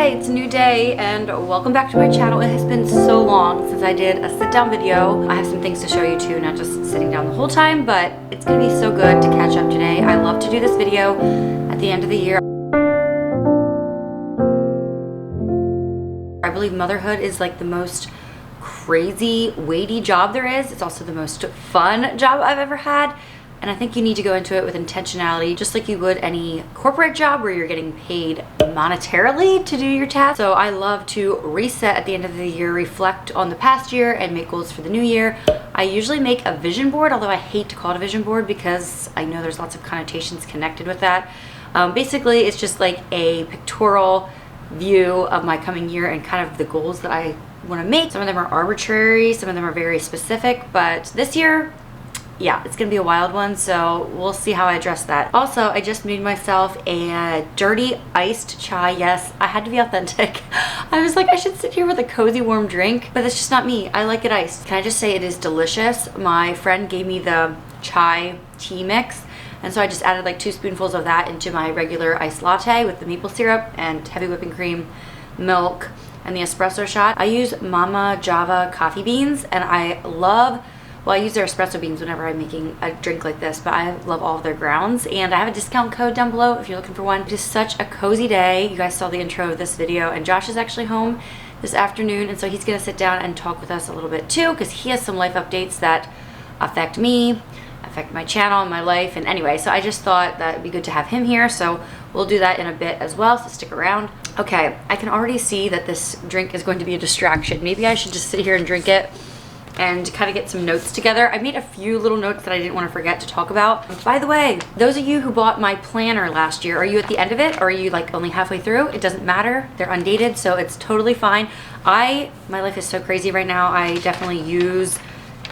Hi, it's a new day and welcome back to my channel. It has been so long since I did a sit down video. I have some things to show you too, not just sitting down the whole time, but it's gonna be so good to catch up today. I love to do this video at the end of the year. I believe motherhood is like the most crazy, weighty job there is. It's also the most fun job I've ever had. And I think you need to go into it with intentionality, just like you would any corporate job where you're getting paid monetarily to do your tasks. So I love to reset at the end of the year, reflect on the past year, and make goals for the new year. I usually make a vision board, although I hate to call it a vision board because I know there's lots of connotations connected with that. Basically, it's just like a pictorial view of my coming year and kind of the goals that I want to make. Some of them are arbitrary, some of them are very specific, but this year, yeah, it's gonna be a wild one, so we'll see how I address that. Also, I just made myself a dirty iced chai. Yes, I had to be authentic. I was like, I should sit here with a cozy warm drink, but it's just not me. I like it iced. Can I just say it is delicious? My friend gave me the chai tea mix, and so I just added like 2 spoonfuls of that into my regular iced latte with the maple syrup and heavy whipping cream, milk, and the espresso shot. I use Mama Java coffee beans, and I love, well, I use their espresso beans whenever I'm making a drink like this, but I love all of their grounds, and I have a discount code down below if you're looking for one. It is such a cozy day. You guys saw the intro of this video, and Josh is actually home this afternoon, and so he's gonna sit down and talk with us a little bit too, because he has some life updates that affect me, affect my channel and my life. And anyway, so I just thought that it'd be good to have him here, so we'll do that in a bit as well, so stick around. Okay, I can already see that this drink is going to be a distraction. Maybe I should just sit here and drink it and kind of get some notes together. I made a few little notes that I didn't want to forget to talk about. By the way, those of you who bought my planner last year, are you at the end of it or are you like only halfway through? It doesn't matter. They're undated, so it's totally fine. My life is so crazy right now. I definitely use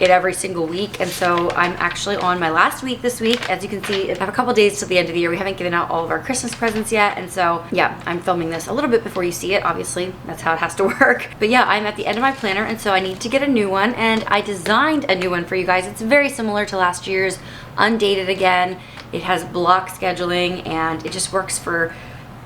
it every single week, and so I'm actually on my last week this week. As you can see, I have a couple days till the end of the year. We haven't given out all of our Christmas presents yet, and so yeah, I'm filming this a little bit before you see it. Obviously, that's how it has to work. But yeah, I'm at the end of my planner, and so I need to get a new one, and I designed a new one for you guys. It's very similar to last year's, undated again. It has block scheduling, and it just works for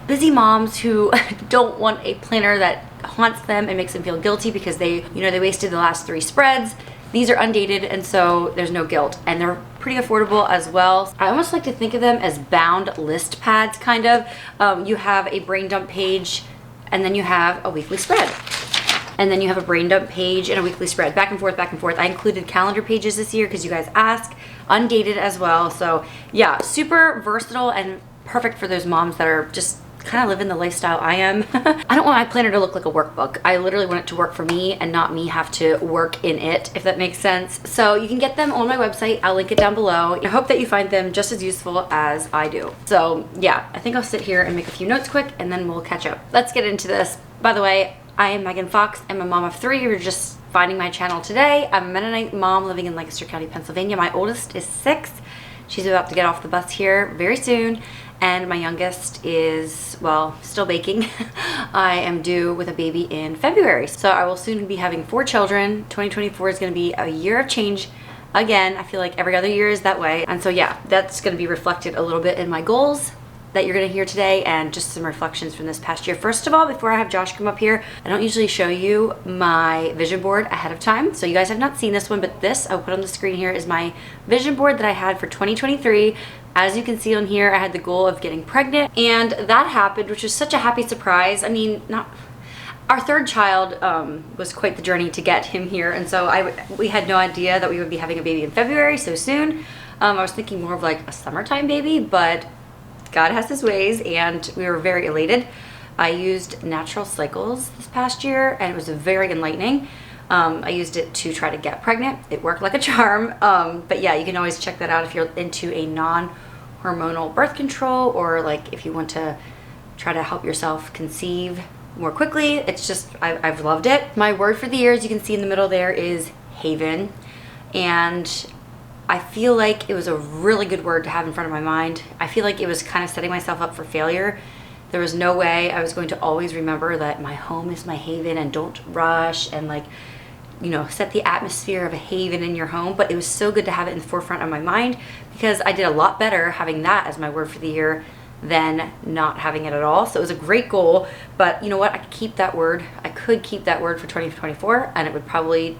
busy moms who don't want a planner that haunts them and makes them feel guilty because they wasted the last 3 spreads. These are undated, and so there's no guilt, and they're pretty affordable as well. I almost like to think of them as bound list pads, kind of. You have a brain dump page, and then you have a weekly spread. And then you have a brain dump page and a weekly spread, back and forth, back and forth. I included calendar pages this year because you guys asked, undated as well. So yeah, super versatile and perfect for those moms that are just kind of living the lifestyle I am. I don't want my planner to look like a workbook. I literally want it to work for me and not me have to work in it, if that makes sense. So you can get them on my website. I'll link it down below. I hope that you find them just as useful as I do. So yeah, I think I'll sit here and make a few notes quick and then we'll catch up. Let's get into this. By the way, I am Megan Fox. I'm a mom of 3. You're just finding my channel today. I'm a Mennonite mom living in Lancaster County, Pennsylvania. My oldest is 6. She's about to get off the bus here very soon. And my youngest is, well, still baking. I am due with a baby in February. So I will soon be having 4 children. 2024 is gonna be a year of change. Again, I feel like every other year is that way. And so yeah, that's gonna be reflected a little bit in my goals that you're gonna hear today, and just some reflections from this past year. First of all, before I have Josh come up here, I don't usually show you my vision board ahead of time. So you guys have not seen this one, but this I'll put on the screen here is my vision board that I had for 2023. As you can see on here, I had the goal of getting pregnant, and that happened, which was such a happy surprise. I mean, our 3rd child was quite the journey to get him here, and so we had no idea that we would be having a baby in February so soon. I was thinking more of like a summertime baby, but God has his ways, and we were very elated. I used natural cycles this past year, and it was very enlightening. I used it to try to get pregnant. It worked like a charm. But yeah, you can always check that out if you're into a non-hormonal birth control, or like if you want to try to help yourself conceive more quickly. It's just, I've loved it. My word for the year, as you can see in the middle there, is haven. And I feel like it was a really good word to have in front of my mind. I feel like it was kind of setting myself up for failure. There was no way I was going to always remember that my home is my haven and don't rush and like, you know, set the atmosphere of a haven in your home. But it was so good to have it in the forefront of my mind, because I did a lot better having that as my word for the year than not having it at all. So it was a great goal, but you know what? I could keep that word. I could keep that word for 2024, and it would probably,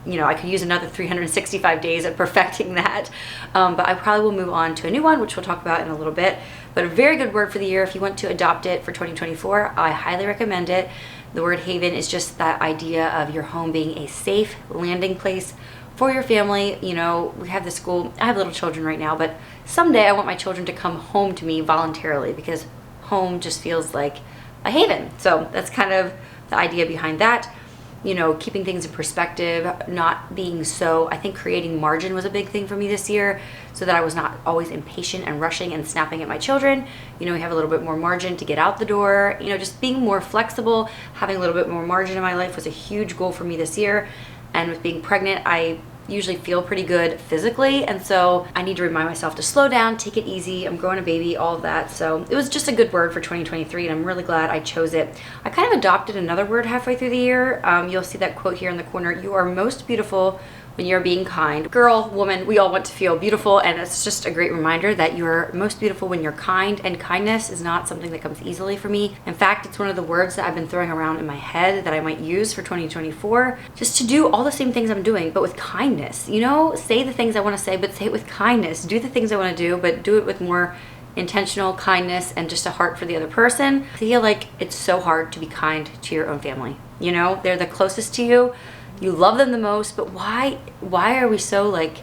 you know, I could use another 365 days of perfecting that. But I probably will move on to a new one, which we'll talk about in a little bit. But a very good word for the year. If you want to adopt it for 2024, I highly recommend it. The word haven is just that idea of your home being a safe landing place for your family. You know, we have the school, I have little children right now, but someday I want my children to come home to me voluntarily, because home just feels like a haven. So that's kind of the idea behind that. You know, keeping things in perspective, not being so, I think creating margin was a big thing for me this year, so that I was not always impatient and rushing and snapping at my children. You know, we have a little bit more margin to get out the door. You know, just being more flexible, having a little bit more margin in my life was a huge goal for me this year. And with being pregnant, I usually feel pretty good physically, and so I need to remind myself to slow down, take it easy. I'm growing a baby, all of that. So it was just a good word for 2023, and I'm really glad I chose it. I kind of adopted another word halfway through the year. You'll see that quote here in the corner. You are most beautiful when you're being kind. Girl, woman, we all want to feel beautiful, and it's just a great reminder that you're most beautiful when you're kind, and kindness is not something that comes easily for me. In fact, it's one of the words that I've been throwing around in my head that I might use for 2024, just to do all the same things I'm doing, but with kindness. You know, say the things I want to say, but say it with kindness. Do the things I want to do, but do it with more intentional kindness and just a heart for the other person. I feel like it's so hard to be kind to your own family. You know, they're the closest to you. You love them the most, but why are we so like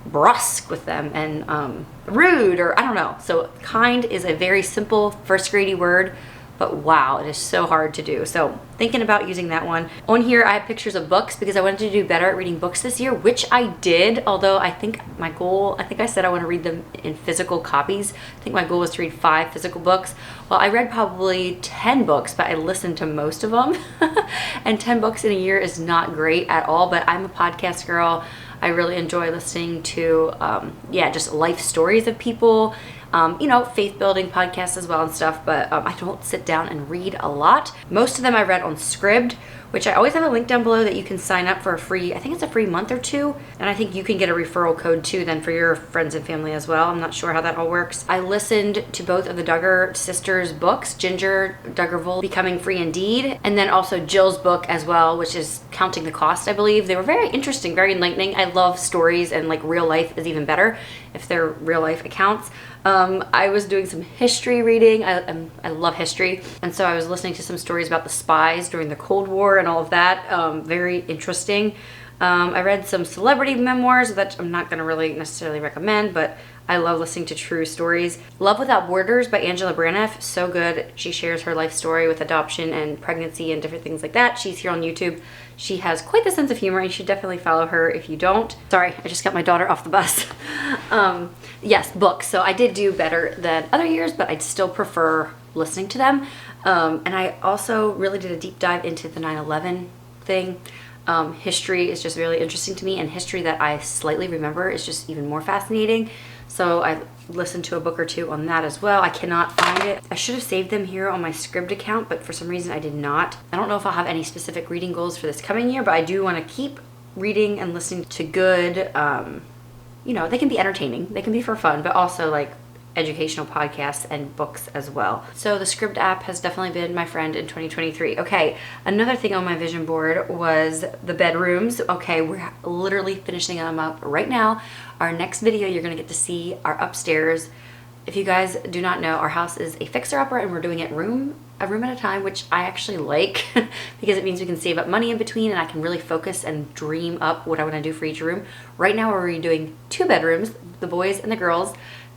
brusque with them and rude, or I don't know. So kind is a very simple first gradey word, but wow, it is so hard to do. So thinking about using that one. On here I have pictures of books because I wanted to do better at reading books this year, which I did, although I think my goal, I think I said I want to read them in physical copies. I think my goal was to read 5 physical books. Well, I read probably 10 books, but I listened to most of them. And 10 books in a year is not great at all, but I'm a podcast girl. I really enjoy listening to, just life stories of people. You know, faith building podcasts as well and stuff, but I don't sit down and read a lot. Most of them I read on Scribd, which I always have a link down below that you can sign up for a free, I think it's a free month or 2. And I think you can get a referral code too then for your friends and family as well. I'm not sure how that all works. I listened to both of the Duggar sisters' books, Ginger Duggarville, Becoming Free Indeed, and then also Jill's book as well, which is Counting the Cost, I believe. They were very interesting, very enlightening. I love stories, and like real life is even better if they're real life accounts. I was doing some history reading. I love history. And so I was listening to some stories about the spies during the Cold War and all of that. Very interesting. I read some celebrity memoirs that I'm not going to really necessarily recommend, but I love listening to true stories. Love Without Borders by Angela Braniff. So good. She shares her life story with adoption and pregnancy and different things like that. She's here on YouTube. She has quite the sense of humor. You should definitely follow her if you don't. Sorry, I just got my daughter off the bus. Yes, books. So I did do better than other years, but I'd still prefer listening to them. And I also really did a deep dive into the 9/11 thing. History is just really interesting to me, and history that I slightly remember is just even more fascinating. So I listened to a book or 2 on that as well. I cannot find it. I should have saved them here on my Scribd account, but for some reason I did not. I don't know if I'll have any specific reading goals for this coming year, but I do want to keep reading and listening to good, you know, they can be entertaining, they can be for fun, but also like educational podcasts and books as well. So the Scribd app has definitely been my friend in 2023. Okay, another thing on my vision board was the bedrooms. Okay, we're literally finishing them up right now. Our next video, you're gonna get to see our upstairs. If you guys do not know, our house is a fixer-upper, and we're doing it a room at a time, which I actually like because it means we can save up money in between, and I can really focus and dream up what I want to do for each room. Right now we're redoing 2 bedrooms, the boys and the girls,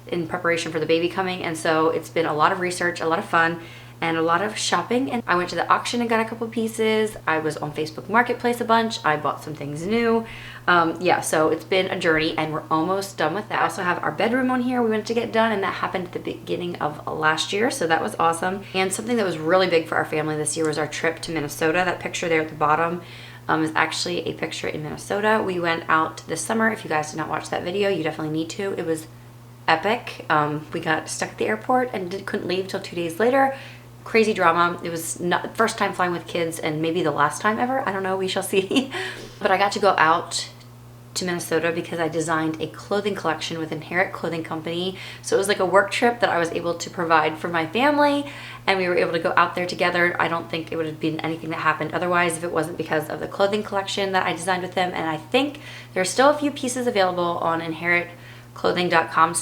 in preparation for the baby coming, and so it's been a lot of research, a lot of fun, and a lot of shopping. And I went to the auction and got a couple pieces. I was on Facebook Marketplace a bunch. I bought some things new. Yeah, so it's been a journey, and we're almost done with that. I also have our bedroom on here we wanted to get done, and that happened at the beginning of last year, so that was awesome. And something that was really big for our family this year was our trip to Minnesota. That picture there at the bottom is actually a picture in Minnesota. We went out this summer. If you guys did not watch that video, you definitely need to. It was epic. We got stuck at the airport and couldn't leave till 2 days later. Crazy drama. It was not first time flying with kids, and maybe the last time ever. I don't know, we shall see. But I got to go out to Minnesota because I designed a clothing collection with Inherit Clothing Company. So it was like a work trip that I was able to provide for my family, and we were able to go out there together. I don't think it would have been anything that happened otherwise if it wasn't because of the clothing collection that I designed with them. And I think there's still a few pieces available on inheritclothing.com/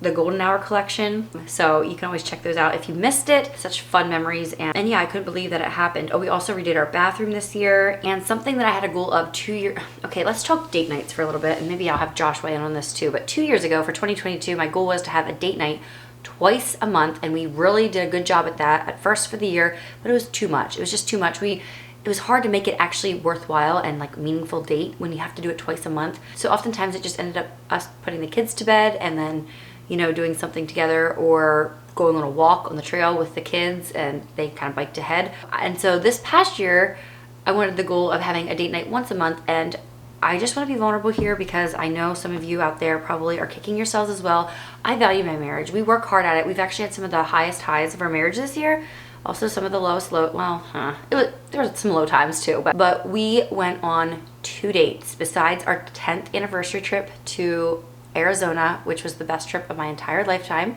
the golden hour collection, so you can always check those out if you missed it. Such fun memories, and yeah, I couldn't believe that it happened. Oh, we also redid our bathroom this year, and something that I had a goal of 2 years. Okay, let's talk date nights for a little bit, and maybe I'll have Josh weigh in on this too. But 2 years ago, for 2022, my goal was to have a date night twice a month, and we really did a good job at that at first for the year, but it was too much. It was just too much. It was hard to make it actually worthwhile and like meaningful date when you have to do it twice a month. So oftentimes it just ended up us putting the kids to bed and then, you know, doing something together or going on a walk on the trail with the kids, and they kind of biked ahead. And so this past year, I wanted the goal of having a date night once a month, and I just want to be vulnerable here because I know some of you out there probably are kicking yourselves as well. I value my marriage. We work hard at it. We've actually had some of the highest highs of our marriage this year. Also some of the lowest low, there was some low times too, but we went on 2 dates besides our 10th anniversary trip to Arizona, which was the best trip of my entire lifetime.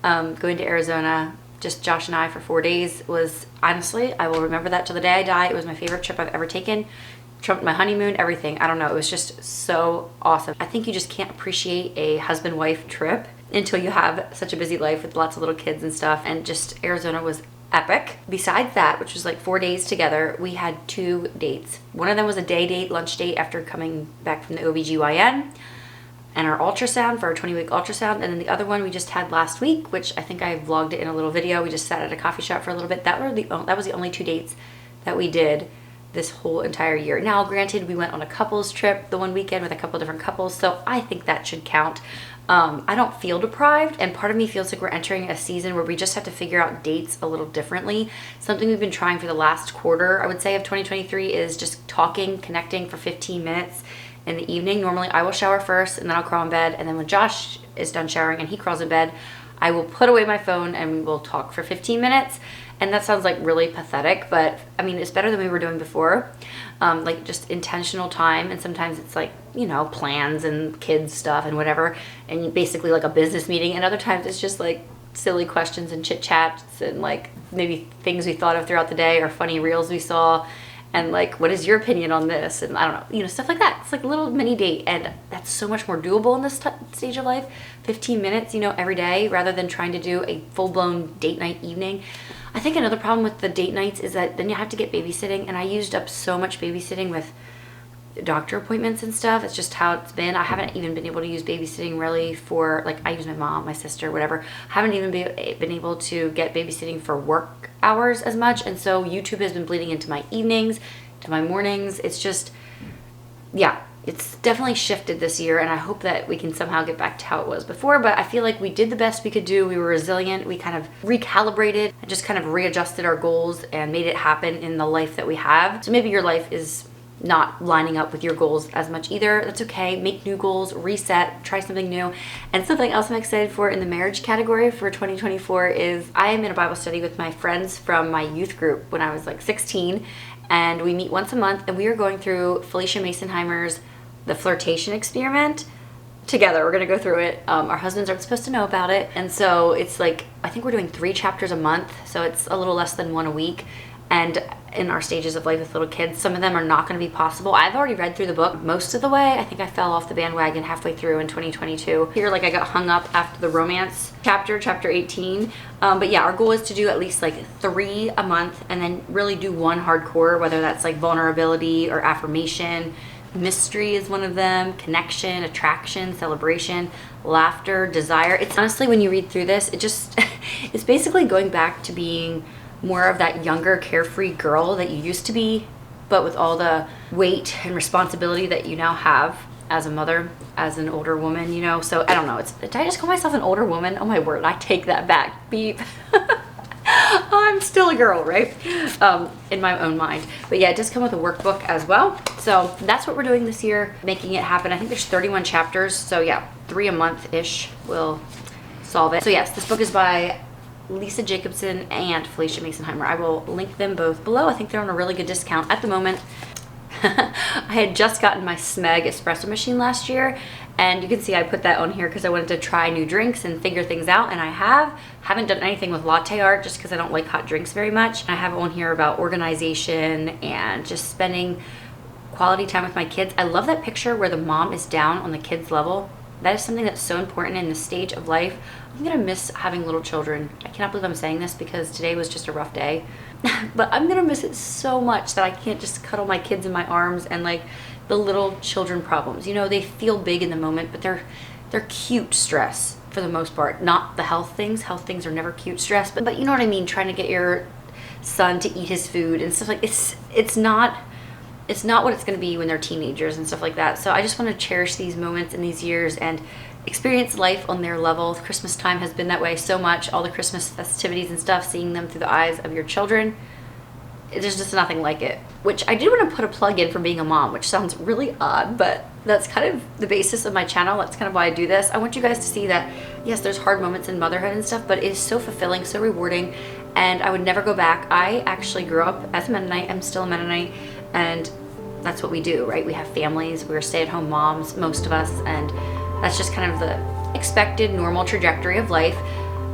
Going to Arizona, just Josh and I for 4 days, was honestly, I will remember that till the day I die. It was my favorite trip I've ever taken. Trumped my honeymoon, everything. I don't know, it was just so awesome. I think you just can't appreciate a husband-wife trip until you have such a busy life with lots of little kids and stuff, and just Arizona was epic. Besides that, which was like 4 days together, we had 2 dates. One of them was a day date, lunch date after coming back from the OBGYN and our ultrasound for our 20-week ultrasound. And then the other one we just had last week, which I think I vlogged it in a little video. We just sat at a coffee shop for a little bit. That was the only 2 dates that we did this whole entire year. Now, granted, we went on a couples trip the one weekend with a couple different couples, so I think that should count. I don't feel deprived, and part of me feels like we're entering a season where we just have to figure out dates a little differently. Something we've been trying for the last quarter, I would say, of 2023 is just talking, connecting for 15 minutes in the evening. Normally I will shower first and then I'll crawl in bed, and then when Josh is done showering and he crawls in bed, I will put away my phone and we will talk for 15 minutes. And that sounds like really pathetic, but I mean, it's better than we were doing before. Like just intentional time, and sometimes it's like, you know, plans and kids stuff and whatever, and basically like a business meeting, and other times it's just like silly questions and chit chats and like maybe things we thought of throughout the day or funny reels we saw, and like, what is your opinion on this? And I don't know, you know, stuff like that. It's like a little mini date, and that's so much more doable in this stage of life. 15 minutes, you know, every day, rather than trying to do a full-blown date night evening. I think another problem with the date nights is that then you have to get babysitting, and I used up so much babysitting with doctor appointments and stuff. It's just how it's been. I haven't even been able to use babysitting really for, like, I use my mom, my sister, whatever. I haven't even been able to get babysitting for work hours as much, and so YouTube has been bleeding into my evenings, to my mornings. It's just, yeah, it's definitely shifted this year, and I hope that we can somehow get back to how it was before, but I feel like we did the best we could do. We were resilient. We kind of recalibrated and just kind of readjusted our goals and made it happen in the life that we have. So maybe your life is not lining up with your goals as much either. That's okay. Make new goals, reset, try something new. And something else I'm excited for in the marriage category for 2024 is I am in a Bible study with my friends from my youth group when I was like 16, and we meet once a month, and we are going through Felicia Masonheimer's The Flirtation Experiment together. We're gonna go through it. Our husbands aren't supposed to know about it, and so it's like, I think we're doing 3 chapters a month, so it's a little less than 1 a week. And in our stages of life with little kids, some of them are not going to be possible. I've already read through the book most of the way. I think I fell off the bandwagon halfway through in 2022. Here, like, I got hung up after the romance chapter 18. But yeah, our goal is to do at least like 3 a month, and then really do 1 hardcore, whether that's like vulnerability or affirmation. Mystery is one of them, connection, attraction, celebration, laughter, desire. It's honestly, when you read through this, it just, it's basically going back to being more of that younger, carefree girl that you used to be, but with all the weight and responsibility that you now have as a mother, as an older woman, you know. So I don't know, did I just call myself an older woman? Oh my word, I take that back. Beep. I'm still a girl, right? In my own mind. But yeah, it does come with a workbook as well. So that's what we're doing this year, making it happen. I think there's 31 chapters, so yeah, 3 a month-ish will solve it. So yes, this book is by Lisa Jacobson and Felicia Masonheimer. I will link them both below. I think they're on a really good discount at the moment. I had just gotten my Smeg espresso machine last year, and you can see I put that on here because I wanted to try new drinks and figure things out, and I haven't done anything with latte art just because I don't like hot drinks very much. I have on here about organization and just spending quality time with my kids. I love that picture where the mom is down on the kids level. That is something that's so important in this stage of life. I'm gonna miss having little children. I cannot believe I'm saying this because today was just a rough day. But I'm gonna miss it so much that I can't just cuddle my kids in my arms and like the little children problems. You know, they feel big in the moment, but they're cute stress for the most part. Not the health things. Health things are never cute stress, but you know what I mean? Trying to get your son to eat his food and stuff like it's not what it's going to be when they're teenagers and stuff like that. So I just want to cherish these moments and these years and experience life on their level. Christmas time has been that way so much. All the Christmas festivities and stuff, seeing them through the eyes of your children. There's just nothing like it. Which I did want to put a plug in for being a mom, which sounds really odd, but that's kind of the basis of my channel. That's kind of why I do this. I want you guys to see that, yes, there's hard moments in motherhood and stuff, but it is so fulfilling, so rewarding, and I would never go back. I actually grew up as a Mennonite. I'm still a Mennonite, and that's what we do, right? We have families, we're stay-at-home moms, most of us, and that's just kind of the expected normal trajectory of life.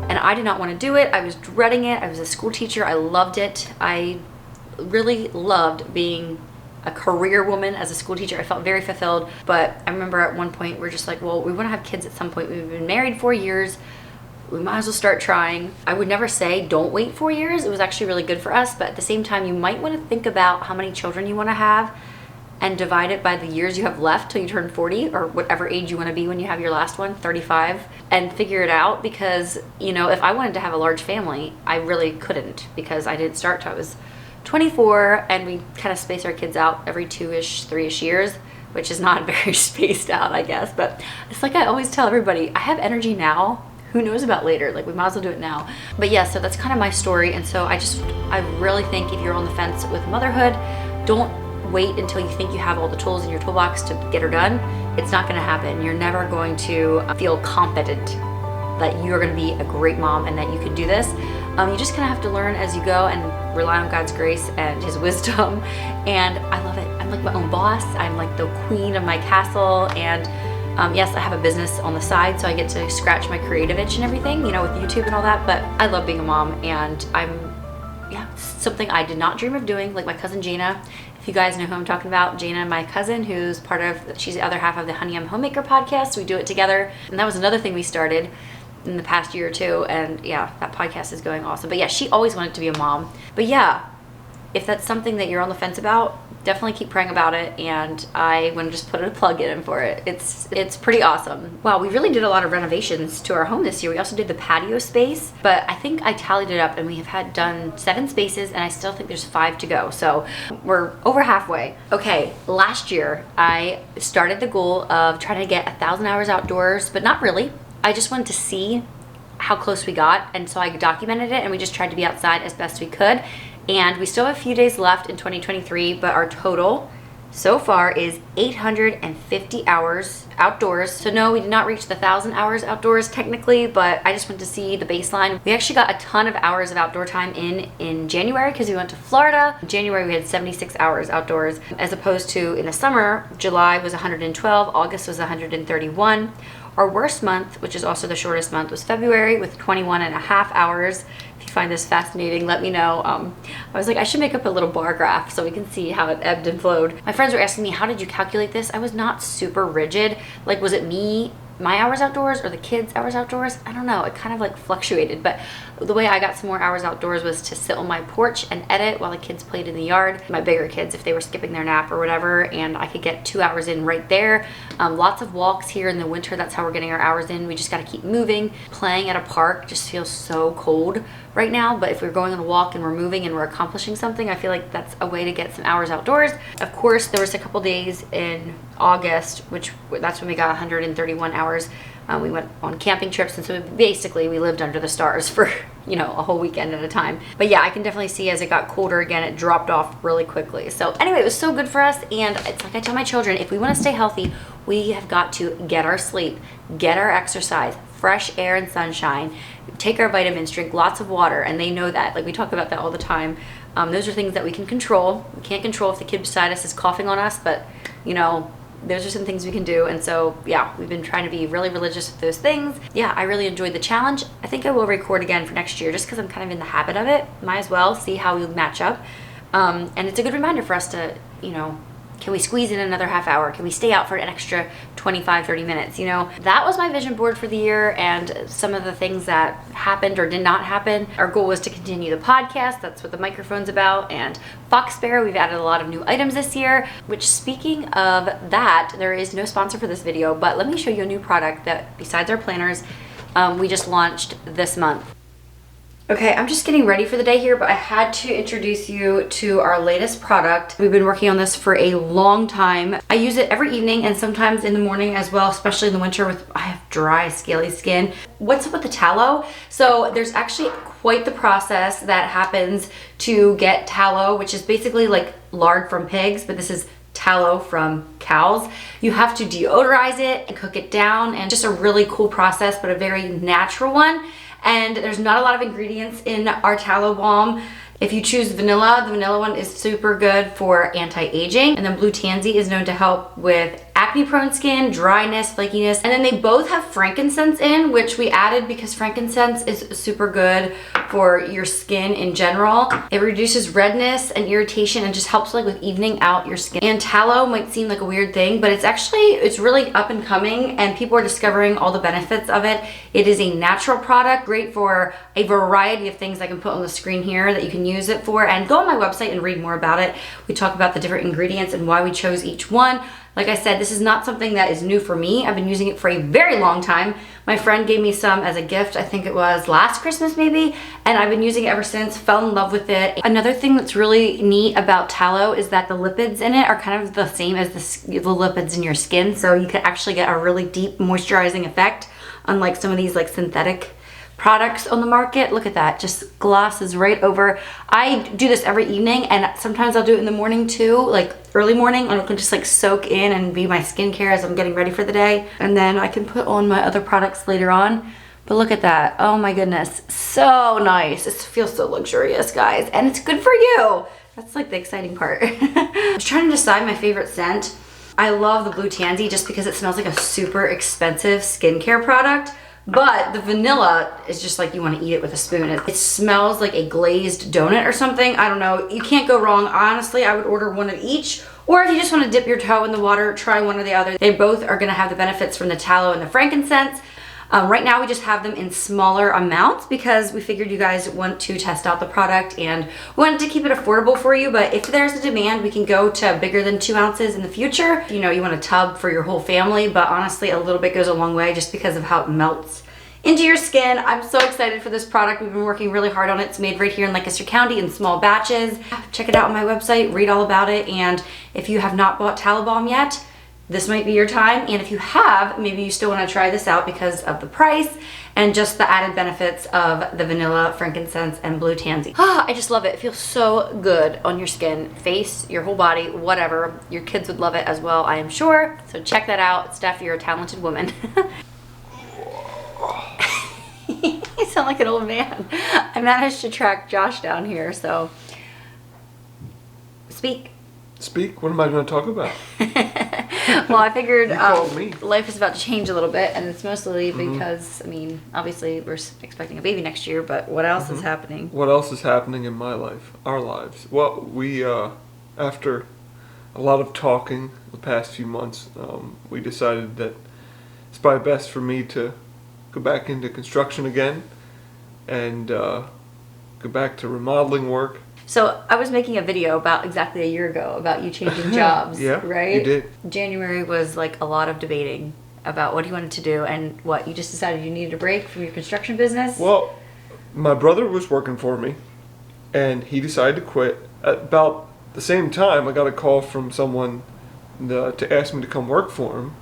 And I did not want to do it. I was dreading it. I was a school teacher. I loved it. I really loved being a career woman as a school teacher. I felt very fulfilled. But I remember at one point we're just like, well, we want to have kids at some point. We've been married 4 years. We might as well start trying. I would never say don't wait 4 years. It was actually really good for us. But at the same time, you might want to think about how many children you want to have and divide it by the years you have left till you turn 40 or whatever age you want to be when you have your last one, 35, and figure it out. Because, you know, if I wanted to have a large family, I really couldn't because I didn't start till I was 24, and we kind of space our kids out every 2-ish, 3-ish years, which is not very spaced out, I guess. But it's like I always tell everybody, I have energy now. Who knows about later? Like, we might as well do it now. But yeah, so that's kind of my story. And so I really think if you're on the fence with motherhood, don't wait until you think you have all the tools in your toolbox to get her done. It's not going to happen. You're never going to feel confident that you're going to be a great mom and that you can do this. You just kind of have to learn as you go and rely on God's grace and his wisdom. And I love it. I'm like my own boss. I'm like the queen of my castle. And yes, I have a business on the side, so I get to scratch my creative itch and everything, you know, with YouTube and all that. But I love being a mom, and something I did not dream of doing, like my cousin Jana. If you guys know who I'm talking about, Jana, my cousin, who's she's the other half of the Honey I'm Homemaker podcast. We do it together. And that was another thing we started in the past year or two. And yeah, that podcast is going awesome. But yeah, she always wanted to be a mom. But yeah, if that's something that you're on the fence about, definitely keep praying about it. And I want to just put a plug in for it. It's pretty awesome. Wow, we really did a lot of renovations to our home this year. We also did the patio space, but I think I tallied it up and we have done 7 spaces, and I still think there's 5 to go. So we're over halfway. Okay, last year I started the goal of trying to get 1,000 hours outdoors, but not really. I just wanted to see how close we got, and so I documented it, and we just tried to be outside as best we could. And we still have a few days left in 2023, but our total so far is 850 hours outdoors. So no, we did not reach the 1,000 hours outdoors technically, but I just went to see the baseline. We actually got a ton of hours of outdoor time in January because we went to Florida. In January we had 76 hours outdoors, as opposed to in the summer, July was 112, August was 131. Our worst month, which is also the shortest month, was February with 21.5 hours. If you find this fascinating, let me know. I was like, I should make up a little bar graph so we can see how it ebbed and flowed. My friends were asking me, how did you calculate this? I was not super rigid. Like, was it me, my hours outdoors, or the kids' hours outdoors? I don't know. It kind of like fluctuated, but the way I got some more hours outdoors was to sit on my porch and edit while the kids played in the yard. My bigger kids, if they were skipping their nap or whatever, and I could get 2 hours in right there. Lots of walks here in the winter. That's how we're getting our hours in. We just got to keep moving. Playing at a park just feels so cold right now, but if we're going on a walk and we're moving and we're accomplishing something, I feel like that's a way to get some hours outdoors. Of course, there was a couple days in August, that's when we got 131 hours. We went on camping trips, and so basically we lived under the stars for, you know, a whole weekend at a time. But yeah, I can definitely see as it got colder again, it dropped off really quickly. So anyway, it was so good for us, and it's like I tell my children, if we want to stay healthy, we have got to get our sleep, get our exercise, fresh air and sunshine, take our vitamins, drink lots of water, and they know that. Like, we talk about that all the time. Those are things that we can control. We can't control if the kid beside us is coughing on us, but you know, those are some things we can do. And so yeah, we've been trying to be really religious with those things. Yeah, I really enjoyed the challenge. I think I will record again for next year just because I'm kind of in the habit of it. Might as well see how we match up. And it's a good reminder for us to, you know, can we squeeze in another half hour? Can we stay out for an extra 25, 30 minutes? You know, that was my vision board for the year and some of the things that happened or did not happen. Our goal was to continue the podcast. That's what the microphone's about. And Fox Sparrow, we've added a lot of new items this year, which speaking of that, there is no sponsor for this video, but let me show you a new product that besides our planners, we just launched this month. Okay, I'm just getting ready for the day here, but I had to introduce you to our latest product. We've been working on this for a long time. I use it every evening and sometimes in the morning as well, especially in the winter with I have dry, scaly skin. What's up with the tallow? So there's actually quite the process that happens to get tallow, which is basically like lard from pigs, but this is tallow from cows. You have to deodorize it and cook it down, and just a really cool process, but a very natural one. And there's not a lot of ingredients in our tallow balm. If you choose vanilla, the vanilla one is super good for anti-aging. And then blue tansy is known to help with acne-prone skin, dryness, flakiness. And then they both have frankincense in, which we added because frankincense is super good for your skin in general. It reduces redness and irritation and just helps like with evening out your skin. And tallow might seem like a weird thing, but it's really up and coming and people are discovering all the benefits of it. It is a natural product, great for a variety of things I can put on the screen here that you can use it for. And go on my website and read more about it. We talk about the different ingredients and why we chose each one. Like I said, this is not something that is new for me. I've been using it for a very long time. My friend gave me some as a gift, I think it was last Christmas maybe, and I've been using it ever since, fell in love with it. Another thing that's really neat about tallow is that the lipids in it are kind of the same as the lipids in your skin, so you can actually get a really deep moisturizing effect, unlike some of these like synthetic products on the market. Look at that, just glosses right over. I do this every evening and sometimes I'll do it in the morning too, like early morning, and it can just like soak in and be my skincare as I'm getting ready for the day. And then I can put on my other products later on. But look at that, oh my goodness, so nice. It feels so luxurious, guys, and it's good for you. That's like the exciting part. I was trying to decide my favorite scent. I love the blue tansy just because it smells like a super expensive skincare product. But the vanilla is just like you want to eat it with a spoon. It smells like a glazed donut or something. I don't know. You can't go wrong. Honestly, I would order one of each. Or if you just want to dip your toe in the water, try one or the other. They both are going to have the benefits from the tallow and the frankincense. Right now we just have them in smaller amounts because we figured you guys want to test out the product and we wanted to keep it affordable for you. But if there's a demand, we can go to bigger than 2 ounces in the future. You know, you want a tub for your whole family, but honestly a little bit goes a long way just because of how it melts into your skin. I'm so excited for this product. We've been working really hard on it. It's made right here in Lancaster County in small batches. Check it out on my website, read all about it. And if you have not bought Tallow Balm yet, this might be your time. And if you have, maybe you still want to try this out because of the price and just the added benefits of the vanilla, frankincense, and blue tansy. I just love it. It feels so good on your skin, face, your whole body, whatever. Your kids would love it as well, I am sure. So check that out. Steph, you're a talented woman. You sound like an old man. I managed to track Josh down here, so speak. Speak? What am I going to talk about? Well, I figured me. Life is about to change a little bit, and it's mostly because, I mean, obviously we're expecting a baby next year, but what else is happening? What else is happening in my life, our lives? Well, we, after a lot of talking the past few months, we decided that it's probably best for me to go back into construction again and go back to remodeling work. So I was making a video about exactly a year ago about you changing jobs, yeah, right? You did. January was like a lot of debating about what you wanted to do, and what, you just decided you needed a break from your construction business? Well, my brother was working for me and he decided to quit. At about the same time, I got a call from someone to ask me to come work for him,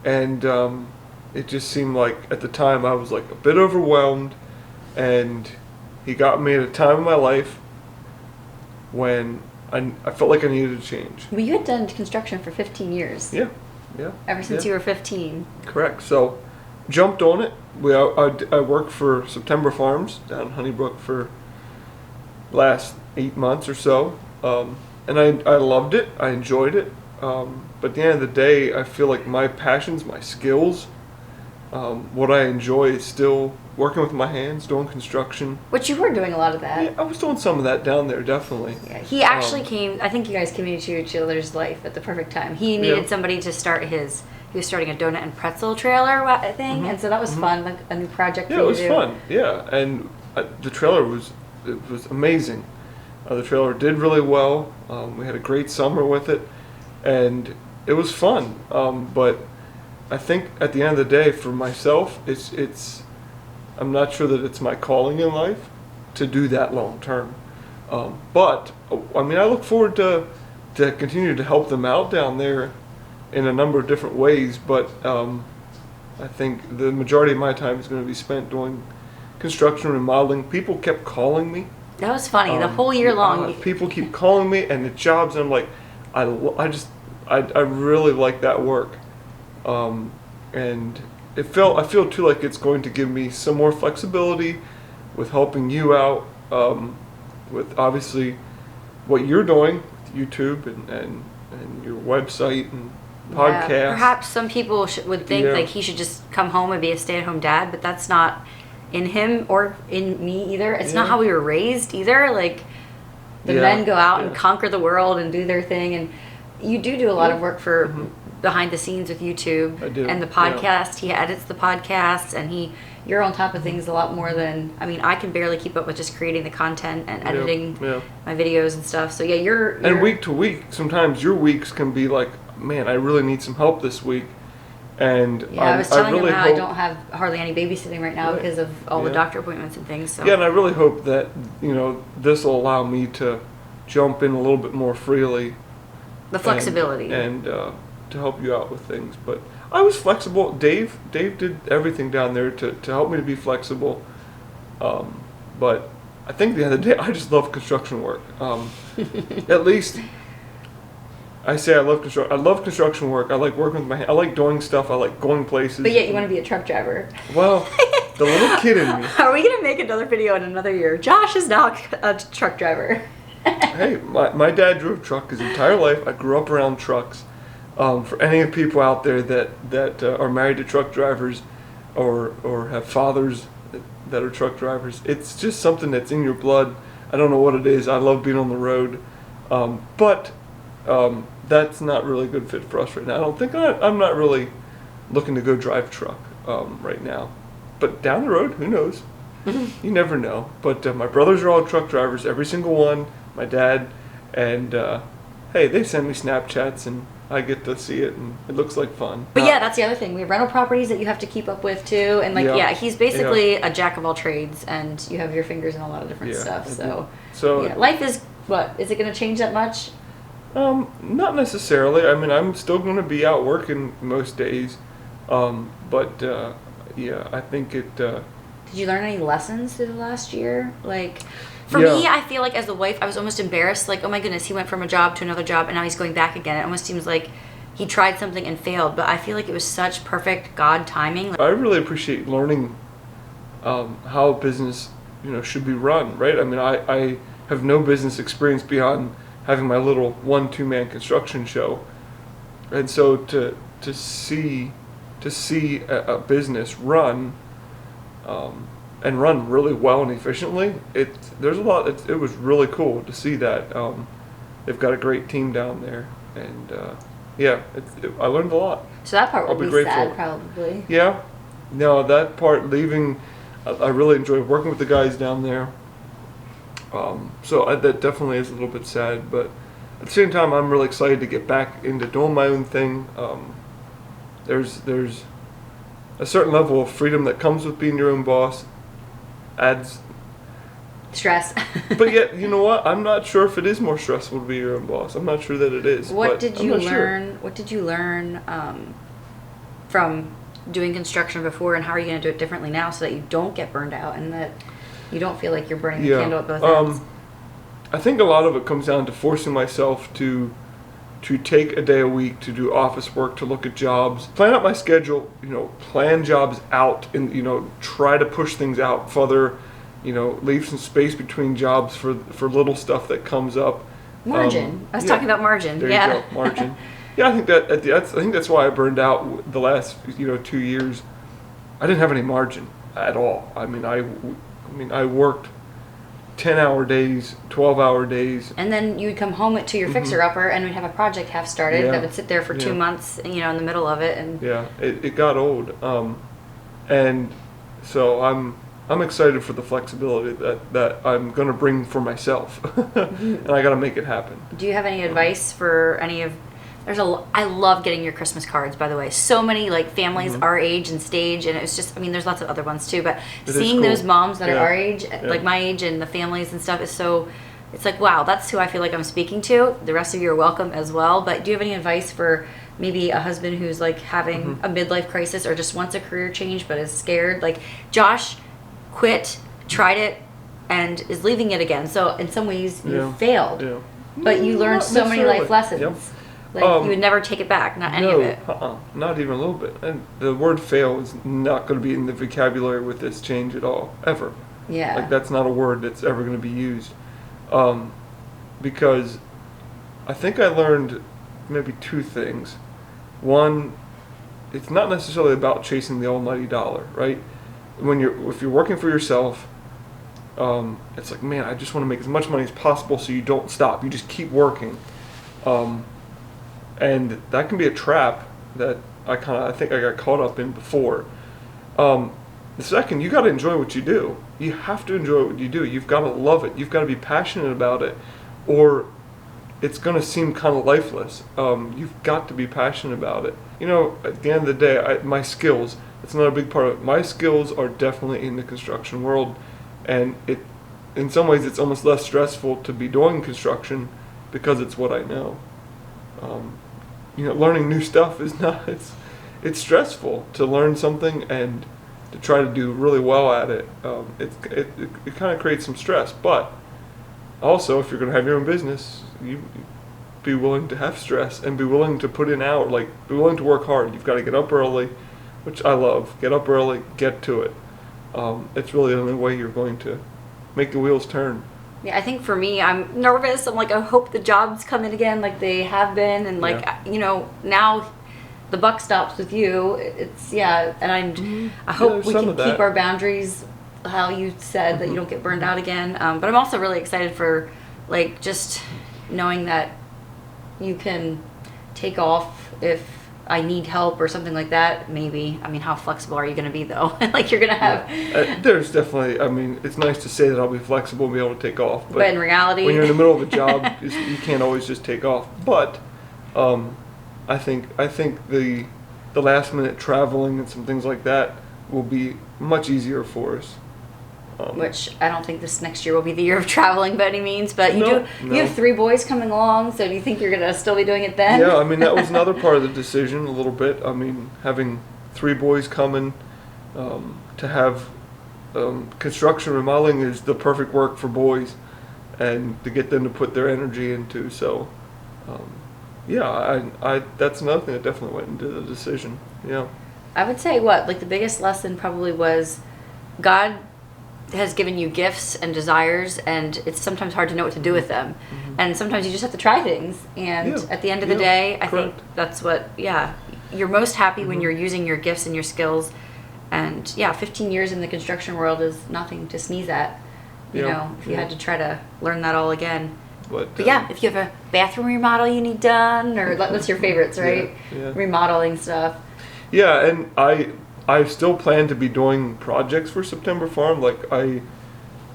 and it just seemed like at the time I was like a bit overwhelmed, and he got me at a time in my life when I felt like I needed a change. Well, you had done construction for 15 years. Yeah. Ever since you were 15. Correct. So, jumped on it. I worked for September Farms down in Honeybrook for last 8 months or so, and I loved it. I enjoyed it. But at the end of the day, I feel like my passions, my skills, what I enjoy is still working with my hands, doing construction. Which you were doing a lot of that. Yeah, I was doing some of that down there, definitely. Yeah, he actually came, I think you guys came into each other's life at the perfect time. He needed somebody to start he was starting a donut and pretzel trailer thing, and so that was fun, like a new project for you to do. Yeah, it was fun, yeah. And the trailer was amazing. The trailer did really well. We had a great summer with it, and it was fun. But I think at the end of the day, for myself, I'm not sure that it's my calling in life to do that long term. But I mean, I look forward to continue to help them out down there in a number of different ways. But I think the majority of my time is going to be spent doing construction and remodeling. People kept calling me. That was funny. The whole year long. People keep calling me, and the jobs, and I'm like, I really like that work. And I feel too like it's going to give me some more flexibility with helping you out, with obviously what you're doing with YouTube and your website and podcast. Yeah, perhaps some people would think like he should just come home and be a stay-at-home dad, but that's not in him or in me either. It's not how we were raised either. Like the men go out and conquer the world and do their thing, and you do a lot of work for behind the scenes with YouTube and the podcast. He edits the podcasts, and you're on top of things a lot more than, I mean, I can barely keep up with just creating the content and editing my videos and stuff. So yeah, you're and week to week, sometimes your weeks can be like, man, I really need some help this week. And I was telling him how I don't have hardly any babysitting right now because of all the doctor appointments and things. So. Yeah, and I really hope that, this will allow me to jump in a little bit more freely. The flexibility. And to help you out with things. But I was flexible. Dave did everything down there to help me to be flexible. But I think at the end of the day, I just love construction work. At least I say I love construction work. I like working with my hands. I like doing stuff. I like going places. But yet you want to be a truck driver. Well, the little kid in me. Are we going to make another video in another year? Josh is now a truck driver. Hey, my dad drove a truck his entire life. I grew up around trucks. For any of people out there that are married to truck drivers or have fathers that are truck drivers, it's just something that's in your blood. I don't know what it is. I love being on the road. But that's not really a good fit for us right now. I don't think I'm not really looking to go drive truck right now. But down the road, who knows? You never know. But my brothers are all truck drivers, every single one. My dad, and hey, they send me Snapchats, and I get to see it, and it looks like fun. But yeah, that's the other thing. We have rental properties that you have to keep up with too, and he's basically a jack of all trades, and you have your fingers in a lot of different stuff. So life is what? Is it going to change that much? Not necessarily. I mean, I'm still going to be out working most days, but I think it. Did you learn any lessons through the last year? Like, for me, I feel like as a wife, I was almost embarrassed. Like, oh my goodness, he went from a job to another job, and now he's going back again. It almost seems like he tried something and failed. But I feel like it was such perfect God timing. I really appreciate learning how business, should be run. Right? I mean, I have no business experience beyond having my little 1-2-man construction show, and so to see a business run. And run really well and efficiently. It was really cool to see that. They've got a great team down there, and I learned a lot. So that part will be grateful. Sad, probably. Yeah, no, that part leaving, I really enjoyed working with the guys down there. That definitely is a little bit sad, but at the same time, I'm really excited to get back into doing my own thing. There's a certain level of freedom that comes with being your own boss. Adds stress. But yet, you know what? I'm not sure if it is more stressful to be your own boss. I'm not sure that it is. What did you learn? What did you learn from doing construction before, and how are you going to do it differently now so that you don't get burned out and that you don't feel like you're burning the candle at both ends? I think a lot of it comes down to forcing myself to take a day a week to do office work, to look at jobs, plan out my schedule, plan jobs out, and try to push things out further leave some space between jobs for little stuff that comes up. Margin. I was talking about margin. There yeah. you go, margin. Yeah, I think that's why I burned out the last 2 years. I didn't have any margin at all. I mean, I worked 10-hour days, 12-hour days. And then you would come home to your fixer-upper and we'd have a project half started that would sit there for 2 months, in the middle of it. And yeah, it got old. And so I'm excited for the flexibility that I'm going to bring for myself. And I got to make it happen. Do you have any advice for any of... I love getting your Christmas cards, by the way. So many families our age and stage, and it's just, there's lots of other ones too, but seeing those moms that are our age, like my age, and the families and stuff is so, it's like, wow, that's who I feel like I'm speaking to. The rest of you are welcome as well, but do you have any advice for maybe a husband who's having a midlife crisis or just wants a career change but is scared? Like Josh quit, tried it, and is leaving it again. So in some ways you failed, but you learned so many life lessons. Yep. You would never take it back, not any of it. Not even a little bit. And the word fail is not going to be in the vocabulary with this change at all, ever. Yeah. That's not a word that's ever going to be used. Because I think I learned maybe 2 things. One, it's not necessarily about chasing the almighty dollar, right? If you're working for yourself, it's like, man, I just want to make as much money as possible so you don't stop. You just keep working. And that can be a trap that I think I got caught up in before. The second, you got to enjoy what you do. You have to enjoy what you do. You've got to love it. You've got to be passionate about it, or it's going to seem kind of lifeless. You've got to be passionate about it. At the end of the day, my skills, it's not a big part of it. My skills are definitely in the construction world, and in some ways it's almost less stressful to be doing construction because it's what I know. Learning new stuff is not, it's stressful to learn something and to try to do really well at it. It kind of creates some stress, but also if you're going to have your own business, you be willing to have stress and be willing to put in hours, be willing to work hard. You've got to get up early, which I love. Get up early, get to it. It's really the only way you're going to make the wheels turn. Yeah, I think for me, I'm nervous. I'm I hope the jobs come in again like they have been. And now the buck stops with you. It's, and I hope we can keep our boundaries, how you said, that you don't get burned out again. But I'm also really excited for, just knowing that you can take off if I need help or something like that, maybe. How flexible are you going to be, though? You're going to have... there's definitely... it's nice to say that I'll be flexible and be able to take off. But in reality... when you're in the middle of a job, you can't always just take off. But I think the last-minute traveling and some things like that will be much easier for us. Which I don't think this next year will be the year of traveling by any means, but you have 3 boys coming along, so do you think you're going to still be doing it then? Yeah, that was another part of the decision a little bit. Having 3 boys coming, to have construction remodeling is the perfect work for boys, and to get them to put their energy into. So, that's another thing that definitely went into the decision. Yeah. I would say the biggest lesson probably was God has given you gifts and desires, and it's sometimes hard to know what to do with them. And sometimes you just have to try things, and at the end of the day, I think that's what you're most happy when you're using your gifts and your skills. And 15 years in the construction world is nothing to sneeze at, if you had to try to learn that all again. But if you have a bathroom remodel you need done, or that's your favorites, right? Remodeling stuff. Yeah, and I still plan to be doing projects for September Farm.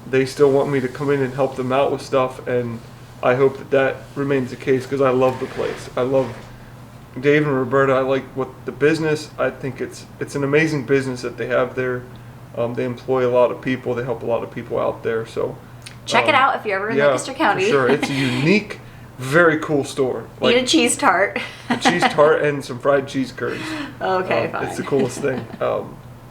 They still want me to come in and help them out with stuff, and I hope that remains the case because I love the place. I love Dave and Roberta. I like the business. I think it's an amazing business that they have there. They employ a lot of people. They help a lot of people out there. So check it out if you're ever in Lancaster County. For sure. It's a unique, very cool store. Eat a cheese tart. A cheese tart and some fried cheese curds. Okay, fine. It's the coolest thing.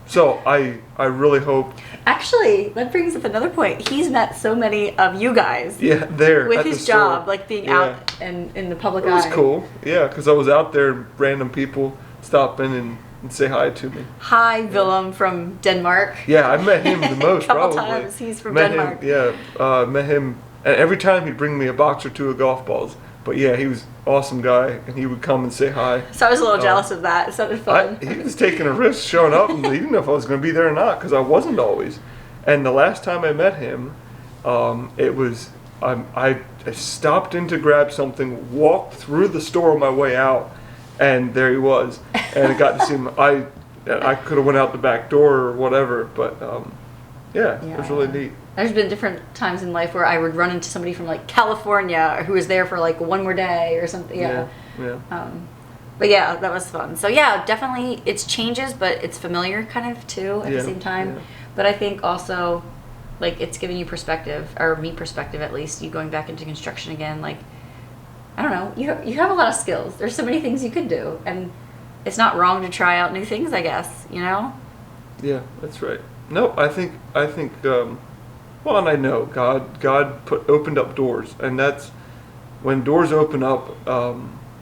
So I really hope. Actually, that brings up another point. He's met so many of you guys. Yeah, there with at his the store. job, being out and in the public eye. It was cool. Yeah, because I was out there, random people stopping, and and say hi to me. Hi, Willem from Denmark. Yeah, I met him the most Couple probably. times. He's from met Denmark. Him, yeah, met him, and every time he'd bring me a box or two of golf balls. But yeah, he was an awesome guy, and he would come and say hi. So I was a little jealous of that. It sounded fun. He was taking a risk showing up, and he didn't know if I was going to be there or not, because I wasn't always. And the last time I met him, it was, I stopped in to grab something, walked through the store on my way out, and there he was. And I got to see him. I could have went out the back door or whatever, but yeah, it was really neat. There's been different times in life where I would run into somebody from like California who was there for like one more day or something. Yeah. But yeah, that was fun. So yeah, definitely it's changes, but it's familiar kind of too at the same time. Yeah. But I think also like it's giving you perspective, or me perspective at least, you going back into construction again. Like, I don't know, you have a lot of skills. There's so many things you could do, and it's not wrong to try out new things, I guess, you know? Yeah, that's right. No, I think well, and I know God opened up doors, and that's when doors open up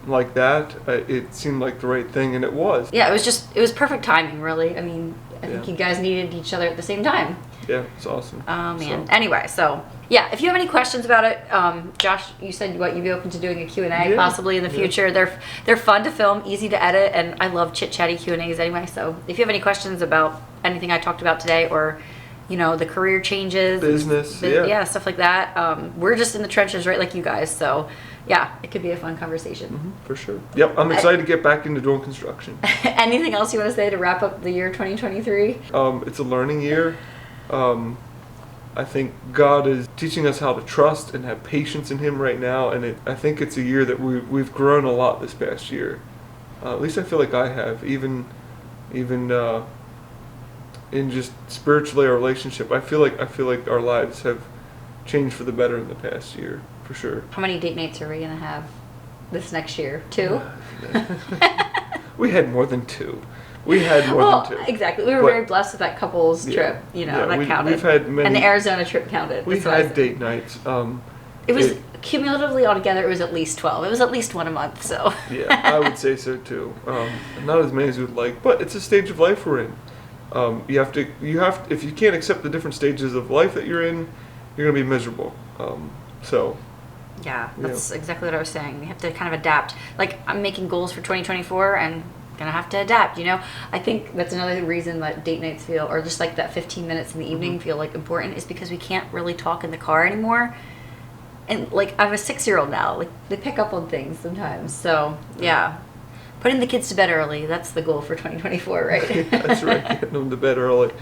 like that. It seemed like the right thing, and it was. Yeah, it was perfect timing, really. I mean, I think you guys needed each other at the same time. Yeah, it's awesome. Oh man. So. Anyway, so yeah, if you have any questions about it, Josh, you said you'd be open to doing a Q&A possibly in the future. They're fun to film, easy to edit, and I love chit-chatty Q&As anyway. So if you have any questions about anything I talked about today, or the career changes, business, stuff like that, we're just in the trenches, right, like you guys. So yeah, it could be a fun conversation. For sure. Yep, I'm excited to get back into doing construction. Anything else you want to say to wrap up the year 2023? It's a learning year. I think God is teaching us how to trust and have patience in Him right now, and I think it's a year that we've grown a lot this past year. At least I feel like I have, even in just spiritually our relationship. I feel like our lives have changed for the better in the past year, for sure. How many date nights are we gonna have this next year? 2? We had more than 2. We had more than 2. Exactly. We were very blessed with that couple's trip. That counted. We've had many, and the Arizona trip counted. We've had date nights. It was cumulatively altogether. It was at least 12. It was at least one a month. So. Yeah, I would say so too. Not as many as we'd like, but it's a stage of life we're in. You have to. If you can't accept the different stages of life that you're in, you're gonna be miserable. Yeah, that's exactly what I was saying. You have to kind of adapt. Like, I'm making goals for 2024 and gonna have to adapt, I think that's another reason that date nights feel, or just like that 15 minutes in the evening feel like important, is because we can't really talk in the car anymore. And like, I have a 6-year-old now, like they pick up on things sometimes. So yeah, putting the kids to bed early, that's the goal for 2024, right? That's right, getting them to bed early.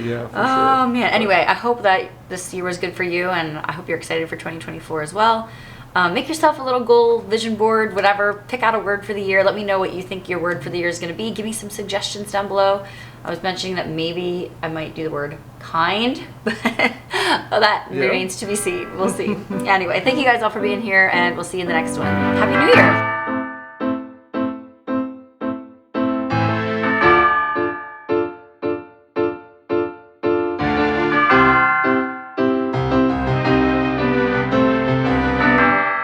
Yeah, for sure. Oh man, anyway, I hope that this year was good for you, and I hope you're excited for 2024 as well. Make yourself a little goal, vision board, whatever. Pick out a word for the year. Let me know what you think your word for the year is going to be. Give me some suggestions down below. I was mentioning that maybe I might do the word kind, but that remains to be seen. We'll see. Anyway, thank you guys all for being here, and we'll see you in the next one. Happy New Year!